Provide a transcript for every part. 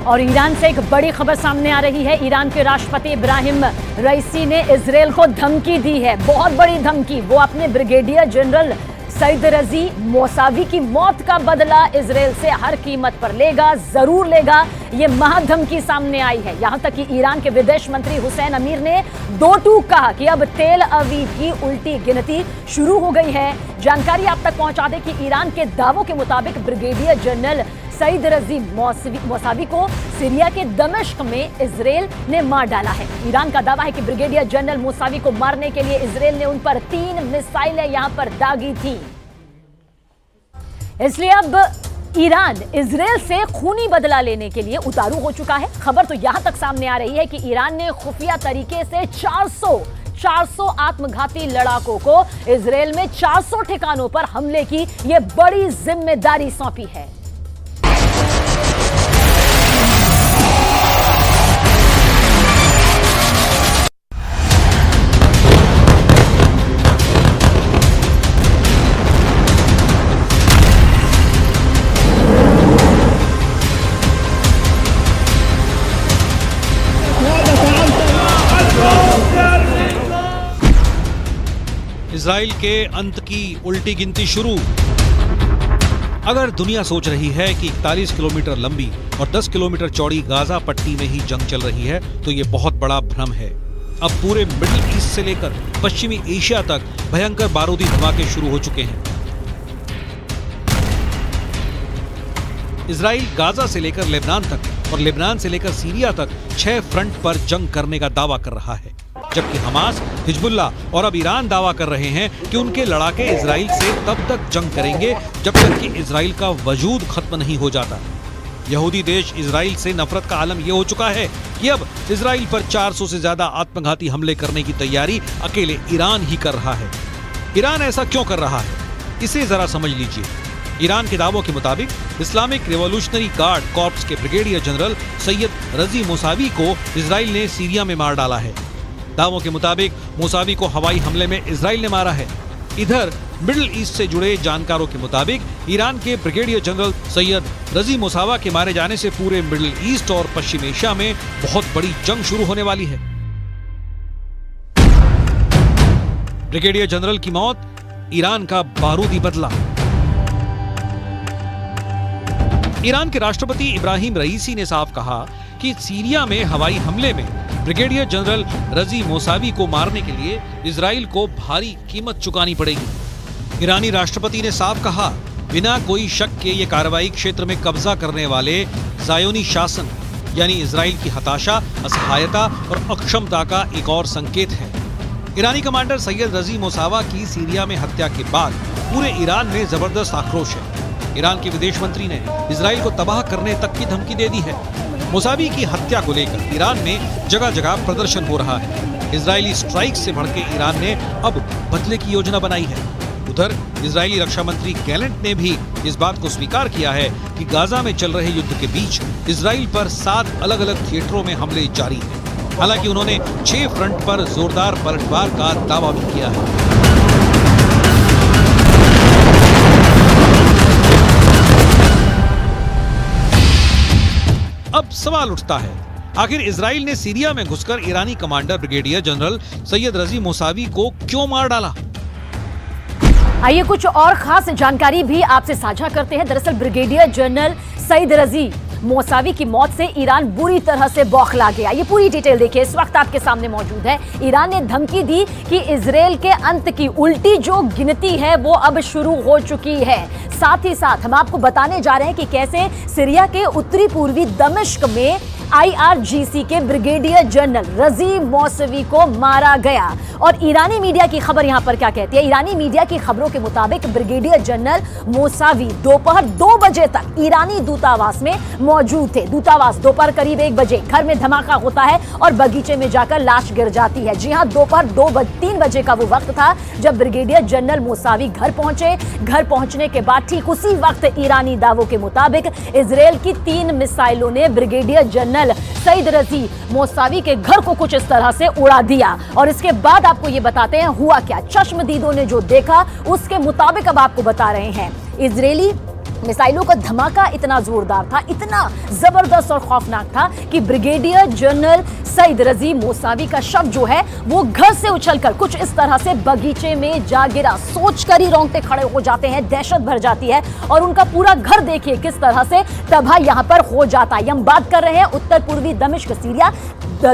और ईरान से एक बड़ी खबर सामने आ रही है। ईरान के राष्ट्रपति इब्राहिम रईसी ने इजरायल को धमकी दी है, बहुत बड़ी धमकी। वो अपने ब्रिगेडियर जनरल सईद रजी मौसावी की मौत का बदला इजरायल से हर कीमत पर लेगा, जरूर लेगा। ये महाधमकी सामने आई है। यहां तक कि ईरान के विदेश मंत्री हुसैन अमीर ने दो टूक कहा कि अब तेल अवीव की उल्टी गिनती शुरू हो गई है। जानकारी आप तक पहुंचा दें कि ईरान के दावों के मुताबिक ब्रिगेडियर जनरल सईद रजी मौसावी को सीरिया के दमिश्क में इजरायल ने मार डाला है। ईरान का दावा है कि ब्रिगेडियर जनरल मौसावी को मारने के लिए इजरायल ने उन पर 3 मिसाइलें यहां पर दागी थी। इसलिए अब ईरान इजरायल से खूनी बदला लेने के लिए उतारू हो चुका है। खबर तो यहां तक सामने आ रही है कि ईरान ने खुफिया तरीके से 400 आत्मघाती लड़ाकों को इजरायल में 400 ठिकानों पर हमले की ये बड़ी जिम्मेदारी सौंपी है। इजराइल के अंत की उल्टी गिनती शुरू। अगर दुनिया सोच रही है कि 41 किलोमीटर लंबी और 10 किलोमीटर चौड़ी गाजा पट्टी में ही जंग चल रही है, तो ये बहुत बड़ा भ्रम है। अब पूरे मिडिल ईस्ट से लेकर पश्चिमी एशिया तक भयंकर बारूदी धमाके शुरू हो चुके हैं। इजराइल गाजा से लेकर लेबनान तक और लेबनान से लेकर सीरिया तक 6 फ्रंट पर जंग करने का दावा कर रहा है, जबकि हमास, हिजबुल्लाह और अब ईरान दावा कर रहे हैं कि उनके लड़ाके इजराइल से तब तक जंग करेंगे जब तक कि इजराइल का वजूद खत्म नहीं हो जाता। यहूदी देश इजराइल से नफरत का आलम यह हो चुका है कि अब इजराइल पर 400 से ज्यादा आत्मघाती हमले करने की तैयारी अकेले ईरान ही कर रहा है। ईरान ऐसा क्यों कर रहा है, इसे जरा समझ लीजिए। ईरान के दावों के मुताबिक इस्लामिक रिवॉल्यूशनरी गार्ड कॉर्प्स के ब्रिगेडियर जनरल सैयद रजी मौसावी को इजराइल ने सीरिया में मार डाला है। दावों के मुताबिक मौसावी को हवाई हमले में इजराइल ने मारा है। इधर मिडिल ईस्ट से जुड़े जानकारों के मुताबिक ईरान के ब्रिगेडियर जनरल सैयद रजी मौसावा के मारे जाने से पूरे मिडिल ईस्ट और पश्चिम एशिया में बहुत बड़ी जंग शुरू होने वाली है। ब्रिगेडियर जनरल की मौत, ईरान का बारूदी बदला। ईरान के राष्ट्रपति इब्राहिम रईसी ने साफ कहा कि सीरिया में हवाई हमले में ब्रिगेडियर जनरल रजी मौसावी को मारने के लिए इजराइल को भारी कीमत चुकानी पड़ेगी। ईरानी राष्ट्रपति ने साफ कहा, बिना कोई शक के ये कार्रवाई क्षेत्र में कब्जा करने वाले ज़ायोनी शासन यानी इजराइल की हताशा, असहायता और अक्षमता का एक और संकेत है। ईरानी कमांडर सैयद रजी मौसावा की सीरिया में हत्या के बाद पूरे ईरान में जबरदस्त आक्रोश है। ईरान के विदेश मंत्री ने इजराइल को तबाह करने तक की धमकी दे दी है। मौसावी की हत्या को लेकर ईरान में जगह जगह प्रदर्शन हो रहा है। इजरायली स्ट्राइक से भड़के ईरान ने अब बदले की योजना बनाई है। उधर इजरायली रक्षा मंत्री गैलेंट ने भी इस बात को स्वीकार किया है कि गाजा में चल रहे युद्ध के बीच इजराइल पर 7 अलग अलग थिएटरों में हमले जारी हैं। हालांकि उन्होंने 6 फ्रंट पर जोरदार पलटवार का दावा भी किया है। अब सवाल उठता है, आखिर इजराइल ने सीरिया में घुसकर ईरानी कमांडर ब्रिगेडियर जनरल सैयद रजी मौसावी को क्यों मार डाला? आइए कुछ और खास जानकारी भी आपसे साझा करते हैं। दरअसल ब्रिगेडियर जनरल सईद रजी मौसावी की मौत से ईरान बुरी तरह से बौखला गया। ये पूरी डिटेल देखिए, इस वक्त आपके सामने मौजूद है। ईरान ने धमकी दी कि इजराइल के अंत की उल्टी जो गिनती है वो अब शुरू हो चुकी है। साथ ही साथ हम आपको बताने जा रहे हैं कि कैसे सीरिया के उत्तरी पूर्वी दमिश्क में IRGC के ब्रिगेडियर जनरल रजी मौसावी को मारा गया। और ईरानी मीडिया की खबर यहां पर क्या कहती है? ईरानी मीडिया की खबरों के मुताबिक ब्रिगेडियर जनरल मौसावी दोपहर 2 बजे तक ईरानी दूतावास में मौजूद थे। दूतावास दोपहर करीब 1 बजे घर में धमाका होता है और बगीचे में जाकर लाश गिर जाती है। जी हां, दोपहर 3 बजे का वो वक्त था जब ब्रिगेडियर जनरल मौसावी घर पहुंचे। घर पहुंचने के बाद ठीक उसी वक्त ईरानी दावों के मुताबिक इजराइल की 3 मिसाइलों ने ब्रिगेडियर जनरल सईद रजी मौसावी के घर को कुछ इस तरह से उड़ा दिया। और इसके बाद आपको ये बताते हैं हुआ क्या। चश्मदीदों ने जो देखा उसके मुताबिक अब आपको बता रहे हैं। इजरायली मिसाइलों का धमाका इतना जोरदार था, इतना जबरदस्त और खौफनाक था कि ब्रिगेडियर जनरल सईद रजी मोसावी का शव जो है वो घर से उछलकर कुछ इस तरह से बगीचे में जा गिरा। सोचकर ही रोंगटे खड़े हो जाते हैं, दहशत भर जाती है और उनका पूरा घर देखिए किस तरह से तबाह यहां पर हो जाता है। हम बात कर रहे हैं उत्तर पूर्वी दमिश्क सीरिया,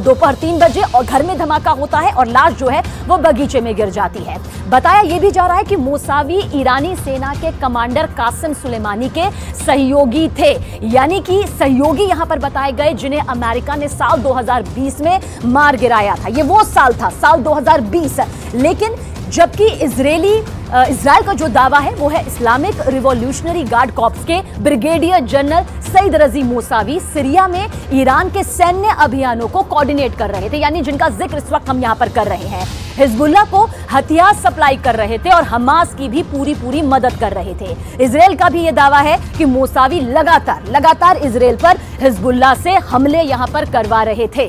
दोपहर 3 बजे और घर में धमाका होता है और लाश जो है वो बगीचे में गिर जाती है। बताया यह भी जा रहा है कि मोसावी ईरानी सेना के कमांडर कासिम सुलेमानी के सहयोगी थे, यानी कि सहयोगी यहां पर बताए गए जिन्हें अमेरिका ने साल 2020 में मार गिराया था। ये वो साल था, साल 2020। लेकिन जबकि इजराइल का जो दावा है वो है इस्लामिक रिवॉल्यूशनरी गार्ड कॉर्प्स के ब्रिगेडियर जनरल सईद रजी मोसावी सीरिया में ईरान के सैन्य अभियानों को कोऑर्डिनेट कर रहे थे, यानी जिनका जिक्र इस वक्त हम यहां पर कर रहे हैं। हिजबुल्लाह को हथियार सप्लाई कर रहे थे और हमास की भी पूरी मदद कर रहे थे। इजराइल का भी यह दावा है कि मोसावी लगातार इजराइल पर हिजबुल्लाह से हमले यहां पर करवा रहे थे।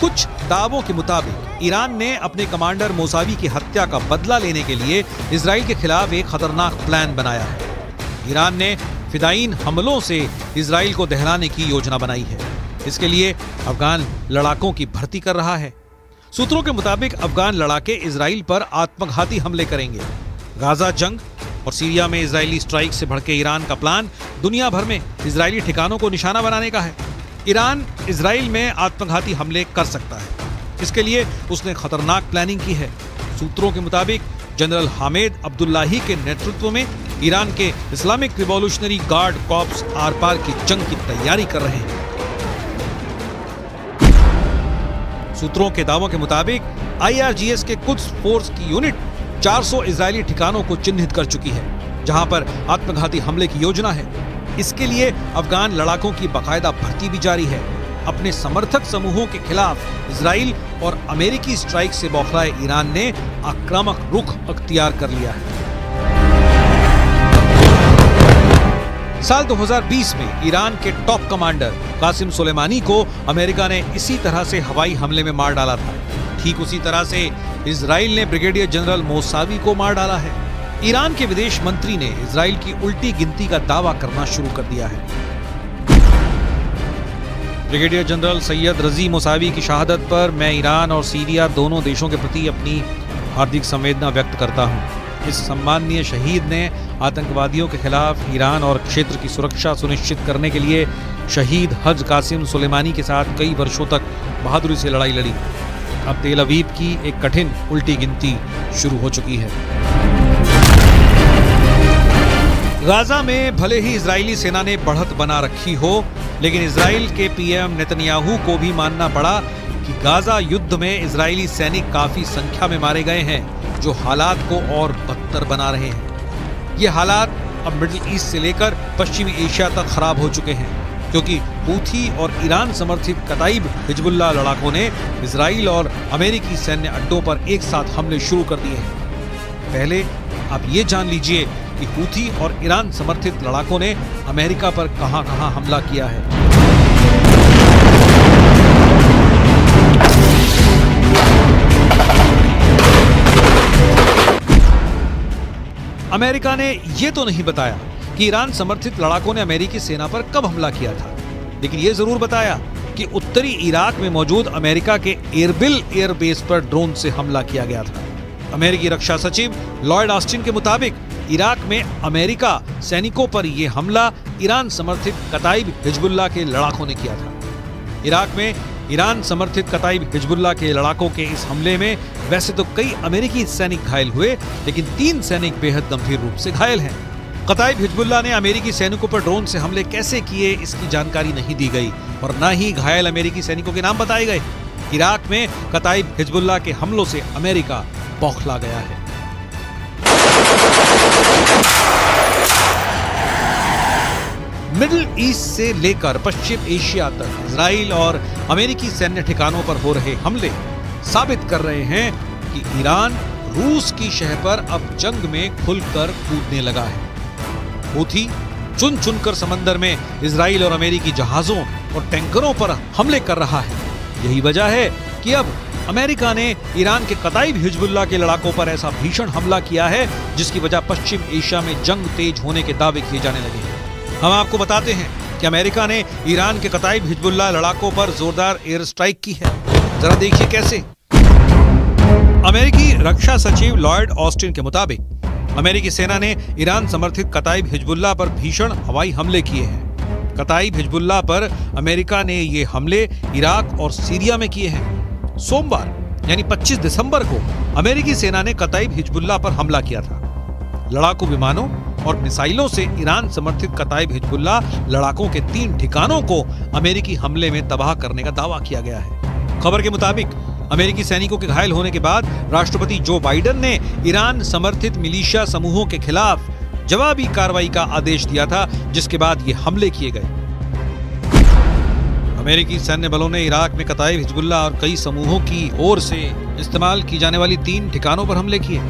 कुछ दावों के मुताबिक ईरान ने अपने कमांडर मोसावी की हत्या का बदला लेने के लिए इजराइल के खिलाफ एक खतरनाक प्लान बनाया है। ईरान ने फिदायीन हमलों से इजराइल को दहलाने की योजना बनाई है। इसके लिए अफगान लड़ाकों की भर्ती कर रहा है। सूत्रों के मुताबिक अफगान लड़ाके इजराइल पर आत्मघाती हमले करेंगे। गाजा जंग और सीरिया में इजरायली स्ट्राइक से भड़के ईरान का प्लान दुनिया भर में इजरायली ठिकानों को निशाना बनाने का है। ईरान इजराइल में आत्मघाती हमले कर सकता है, इसके लिए उसने खतरनाक प्लानिंग की है। सूत्रों के मुताबिक जनरल हामिद अब्दुल्लाही के नेतृत्व में ईरान के इस्लामिक रिवॉल्यूशनरी गार्ड कॉर्प्स आर पार की जंग की तैयारी कर रहे हैं। सूत्रों के दावों के मुताबिक IRGS के कुछ फोर्स की यूनिट 400 इजरायली ठिकानों को चिन्हित कर चुकी है जहां पर आत्मघाती हमले की योजना है। इसके लिए अफगान लड़ाकों की बाकायदा भर्ती भी जारी है। अपने समर्थक समूहों के खिलाफ इजराइल और अमेरिकी स्ट्राइक से बौखलाए ईरान ने आक्रामक रुख अख्तियार कर लिया है। साल 2020 में ईरान के टॉप कमांडर कासिम सुलेमानी को अमेरिका ने इसी तरह से हवाई हमले में मार डाला था। ठीक उसी तरह से इजराइल ने ब्रिगेडियर जनरल मोसावी को मार डाला है। ईरान के विदेश मंत्री ने इजराइल की उल्टी गिनती का दावा करना शुरू कर दिया है। ब्रिगेडियर जनरल सैयद रजी मोसावी की शहादत पर मैं ईरान और सीरिया दोनों देशों के प्रति अपनी हार्दिक संवेदना व्यक्त करता हूं। इस सम्माननीय शहीद ने आतंकवादियों के खिलाफ ईरान और क्षेत्र की सुरक्षा सुनिश्चित करने के लिए शहीद हज कासिम सुलेमानी के साथ कई वर्षों तक बहादुरी से लड़ाई लड़ी। अब तेल अवीव की एक कठिन उल्टी गिनती शुरू हो चुकी है। गाजा में भले ही इजरायली सेना ने बढ़त बना रखी हो, लेकिन इजराइल के पीएम नेतन्याहू को भी मानना पड़ा कि गाजा युद्ध में इजरायली सैनिक काफी संख्या में मारे गए हैं, जो हालात को और बदतर बना रहे हैं। ये हालात अब मिडिल ईस्ट से लेकर पश्चिमी एशिया तक खराब हो चुके हैं, क्योंकि हूथी और ईरान समर्थित कताइब हिजबुल्लाह लड़ाकों ने इजराइल और अमेरिकी सैन्य अड्डों पर एक साथ हमले शुरू कर दिए हैं। पहले आप ये जान लीजिए कि हूथी और ईरान समर्थित लड़ाकों ने अमेरिका पर कहां-कहां हमला किया है। अमेरिका ने यह तो नहीं बताया कि ईरान समर्थित लड़ाकों ने अमेरिकी सेना पर कब हमला किया था, लेकिन यह जरूर बताया कि उत्तरी इराक में मौजूद अमेरिका के एरबिल एयरबेस पर ड्रोन से हमला किया गया था। अमेरिकी रक्षा सचिव लॉयड ऑस्टिन के मुताबिक इराक में अमेरिका सैनिकों पर यह हमला ईरान समर्थित कताइब हिजबुल्लाह के लड़ाकों ने किया था। इराक में ईरान समर्थित कताइब हिजबुल्लाह के लड़ाकों के इस हमले में वैसे तो कई अमेरिकी सैनिक घायल हुए, लेकिन 3 सैनिक बेहद गंभीर रूप से घायल हैं। कताइब हिजबुल्लाह ने अमेरिकी सैनिकों पर ड्रोन से हमले कैसे किए, इसकी जानकारी नहीं दी गई और न ही घायल अमेरिकी सैनिकों के नाम बताए गए। इराक में कताइब हिजबुल्लाह के हमलों से अमेरिका बौखला गया है। मिडिल ईस्ट से लेकर पश्चिम एशिया तक इजराइल और अमेरिकी सैन्य ठिकानों पर हो रहे हमले साबित कर रहे हैं कि ईरान रूस की शह पर अब जंग में खुलकर कूदने लगा है। हूथी चुन चुनकर समंदर में इजराइल और अमेरिकी जहाजों और टैंकरों पर हमले कर रहा है। यही वजह है कि अब अमेरिका ने ईरान के कताइब हिजबुल्लाह के लड़ाकों पर ऐसा भीषण हमला किया है जिसकी वजह पश्चिम एशिया में जंग तेज होने के दावे किए जाने लगे हैं। हम आपको बताते हैं कि अमेरिका ने ईरान के कताइब हिजबुल्लाह लड़ाकों पर जोरदार एयर स्ट्राइक की है। जरा देखिए कैसे। अमेरिकी रक्षा सचिव लॉयड ऑस्टिन के मुताबिक अमेरिकी सेना ने ईरान समर्थित कताइब हिजबुल्लाह पर भीषण हवाई हमले किए हैं। कताइब हिजबुल्लाह पर अमेरिका ने ये हमले इराक और सीरिया में किए हैं। सोमवार यानी 25 दिसंबर को अमेरिकी सेना ने कताइब हिजबुल्लाह पर हमला किया था। लड़ाकू विमानों और मिसाइलों से ईरान समर्थित कताइब हिजबुल्लाह लड़ाकों के 3 ठिकानों को अमेरिकी हमले में तबाह करने का दावा किया गया है। खबर के मुताबिक अमेरिकी सैनिकों के घायल होने के बाद राष्ट्रपति जो बाइडेन ने ईरान समर्थित मिलिशिया समूहों के खिलाफ जवाबी कार्रवाई का आदेश दिया था, जिसके बाद ये हमले किए गए। अमेरिकी सैन्य बलों ने इराक में कताइब हिजबुल्लाह और कई समूहों की ओर से इस्तेमाल की जाने वाली 3 ठिकानों पर हमले किए।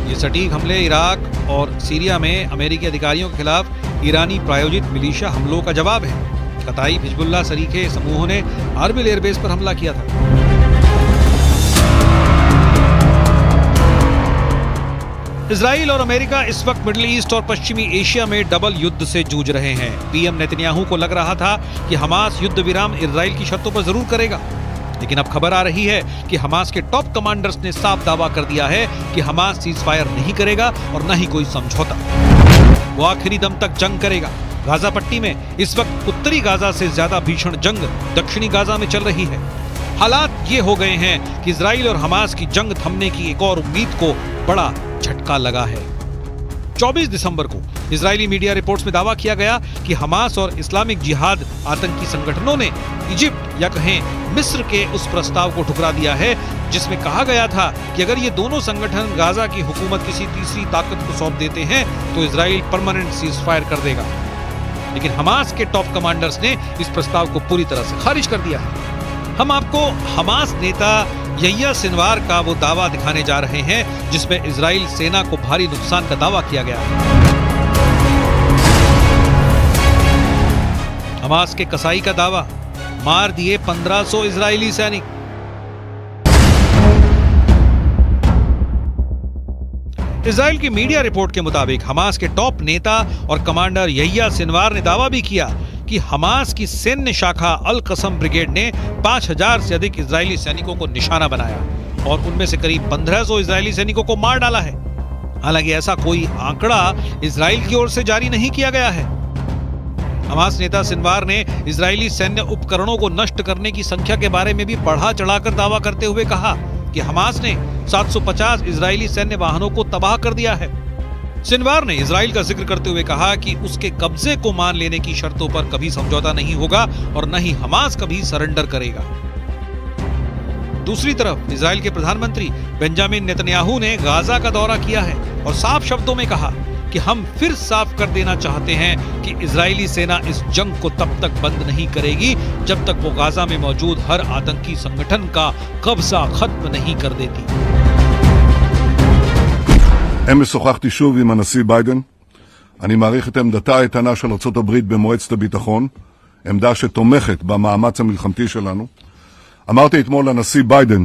ये सटीक हमले इराक और सीरिया में अमेरिकी अधिकारियों के खिलाफ ईरानी प्रायोजित मिलिशिया हमलों का जवाब है। कताइब हिजबुल्लाह सरीखे समूहों ने आर्बिल एयरबेस पर हमला किया था। इजराइल और अमेरिका इस वक्त मिडिल ईस्ट और पश्चिमी एशिया में डबल युद्ध से जूझ रहे हैं। पीएम नेतन्याहू को लग रहा था कि हमास युद्ध विराम इजराइल की शर्तों पर जरूर करेगा, लेकिन अब खबर आ रही है कि हमास के टॉप कमांडर्स ने साफ दावा कर दिया है कि हमास सीज फायर नहीं करेगा और न ही कोई समझौता। वो आखिरी दम तक जंग करेगा। गाजा पट्टी में इस वक्त उत्तरी गाजा से ज्यादा भीषण जंग दक्षिणी गाजा में चल रही है। हालात ये हो गए हैं कि इजराइल और हमास की जंग थमने की एक और उम्मीद को बड़ा झटका लगा है। 24 दिसंबर को इजरायली मीडिया रिपोर्ट्स में दावा किया गया कि हमास और इस्लामिक जिहाद आतंकी संगठनों ने इजिप्ट या कहें मिस्र के उस प्रस्ताव को ठुकरा दिया है जिसमें कहा गया था कि अगर ये दोनों संगठन गाजा की हुकूमत किसी तीसरी ताकत को सौंप देते हैं तो इजराइल परमानेंट सीज फायर कर देगा। लेकिन हमास के टॉप कमांडर्स ने इस प्रस्ताव को पूरी तरह से खारिज कर दिया है। हम आपको हमास नेता यहिया सिनवार का वो दावा दिखाने जा रहे हैं जिसमें इजराइल सेना को भारी नुकसान का दावा किया गया है। हमास के कसाई का दावा, मार दिए 1500 इजरायली सैनिक। इजराइल की मीडिया रिपोर्ट के मुताबिक हमास के टॉप नेता और कमांडर यहिया सिनवार ने दावा भी किया कि हमास की सैन्य शाखा अल कसम ब्रिगेड ने 5000 से अधिक इजरायली सैनिकों को निशाना बनाया और उनमें से करीब 1500 इजरायली सैनिकों को मार डाला है। हालांकि ऐसा कोई आंकड़ा इजराइल की ओर से जारी नहीं किया गया है। हमास नेता सिनवार ने इजरायली सैन्य उपकरणों को नष्ट करने की संख्या के बारे में भी बढ़ा चढ़ाकर दावा करते हुए कहा कि हमास ने 750 इजरायली सैन्य वाहनों को तबाह कर दिया है। सिनवार ने इजराइल का जिक्र करते हुए कहा कि उसके कब्जे को मान लेने की शर्तों पर कभी समझौता नहीं होगा और न ही हमास कभी सरेंडर करेगा। दूसरी तरफ इजराइल के प्रधानमंत्री बेंजामिन नेतन्याहू ने गाजा का दौरा किया है और साफ शब्दों में कहा कि हम फिर साफ कर देना चाहते हैं कि इजरायली सेना इस जंग को तब तक बंद नहीं करेगी जब तक वो गाजा में मौजूद हर आतंकी संगठन का कब्जा खत्म नहीं कर देती। אמש שוחחתי שוב עם הנשיא ביידן. אני מעריך את עמדתה האיתנה של ארצות הברית במועצת הביטחון, עמדה שתומכת במאמץ המלחמתי שלנו. אמרתי אתמול לנשיא ביידן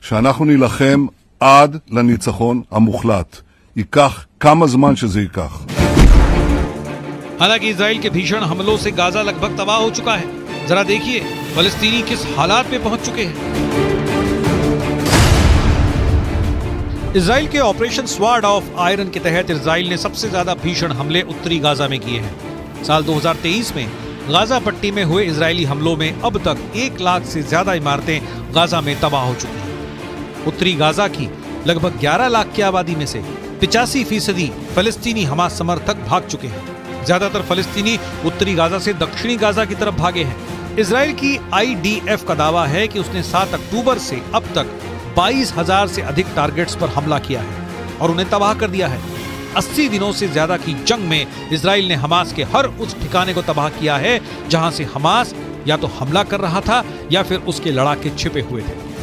שאנחנו נילחם עד לניצחון המוחלט. ייקח כמה זמן שזה ייקח. हालांकि इजराइल के भीषण हमलों से गाजा लगभग तबाह हो चुका है। जरा देखिए फलस्तीनी किस हालात में पहुंच चुके हैं। इजराइल के ऑपरेशन स्वॉर्ड ऑफ आयरन के तहत इजराइल ने सबसे ज्यादा भीषण हमले उत्तरी गाजा में किए हैं। साल 2023 में गाजा पट्टी में हुए इजरायली हमलों में अब तक 1 लाख से ज्यादा इमारतें गाजा में तबाह हो चुकी हैं। उत्तरी गाजा की लगभग 11 लाख की आबादी में से 85% फलस्तीनी हमास समर्थक भाग चुके हैं। ज्यादातर फलस्तीनी उत्तरी गाजा से दक्षिणी गाजा की तरफ भागे हैं। इजराइल की IDF का दावा है कि उसने 7 अक्टूबर से अब तक 22,000 से अधिक टारगेट्स पर हमला किया है और उन्हें तबाह कर दिया है। 80 दिनों से ज्यादा की जंग में इजराइल ने हमास के हर उस ठिकाने को तबाह किया है जहां से हमास या तो हमला कर रहा था या फिर उसके लड़ाके छिपे हुए थे।